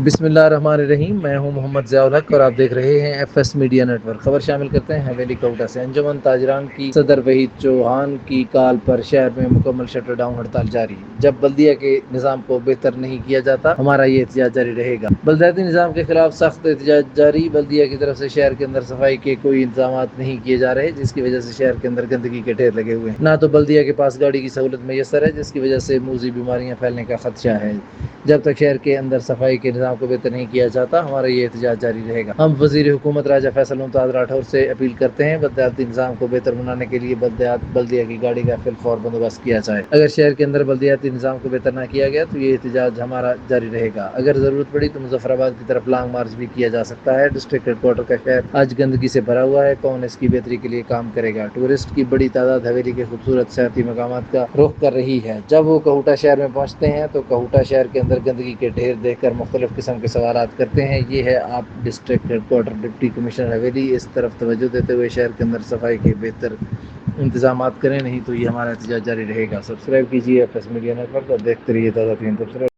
بسم اللہ الرحمن الرحیم۔ میں ہوں محمد ضیاء الحق اور آپ دیکھ رہے ہیں F S media network. خبر شامل کرتے ہیں حویلی کوٹا سے۔ انجمن تاجران کی صدر وحید چوہان کی کال پر شہر میں مکمل شٹر ڈاؤن ہڑتال جاری۔ جب بلدیہ کے نظام کو بہتر نہیں کیا جاتا ہمارا یہ احتجاج جاری رہے گا۔ بلدیاتی نظام کے خلاف سخت احتجاج جاری۔ بلدیہ کی طرف سے شہر کے اندر صفائی کے کوئی انتظامات نہیں کیے جا رہے، جس کی وجہ سے شہر کے اندر گندگی کے ڈھیر لگے ہوئے ہیں۔ نہ تو بلدیہ کے پاس گاڑی کی سہولت میسر ہے، جس کی وجہ سے موذی بیماریاں پھیلنے کا خدشہ ہے۔ جب تک شہر کے اندر صفائی کے نظام کو بہتر نہیں کیا جاتا ہمارا یہ احتجاج جاری رہے گا۔ ہم وزیر حکومت راجہ فیصل ممتاز راٹھور سے اپیل کرتے ہیں بلدیاتی نظام کو بہتر بنانے کے لیے بلدیہ کی گاڑی کا فی الفور بندوبست کیا جائے۔ اگر شہر کے اندر بلدیاتی نظام کو بہتر نہ کیا گیا تو یہ احتجاج ہمارا جاری رہے گا۔ اگر ضرورت پڑی تو مظفر آباد کی طرف لانگ مارچ بھی کیا جا سکتا ہے۔ ڈسٹرکٹ ہیڈ کوارٹر کا شہر آج گندگی سے بھرا ہوا ہے، کون اس کی بہتری کے لیے کام کرے گا؟ ٹورسٹ کی بڑی تعداد حویلی کے خوبصورت سیاحتی مقامات کا رخ کر رہی ہے۔ جب وہ کہوٹہ شہر میں پہنچتے ہیں تو کہوٹہ شہر کے اندر گندگی کے ڈھیر دیکھ کر مختلف قسم کے سوالات کرتے ہیں۔ یہ ہے آپ district headquarter deputy commissioner Haveli, اس طرف توجہ دیتے ہوئے شہر کے اندر صفائی کے بہتر انتظامات کریں، نہیں تو یہ ہمارا احتجاج جاری رہے گا۔ سبسکرائب کیجیے F S media network اور دیکھتے رہیے تازہ ترین تبصرے۔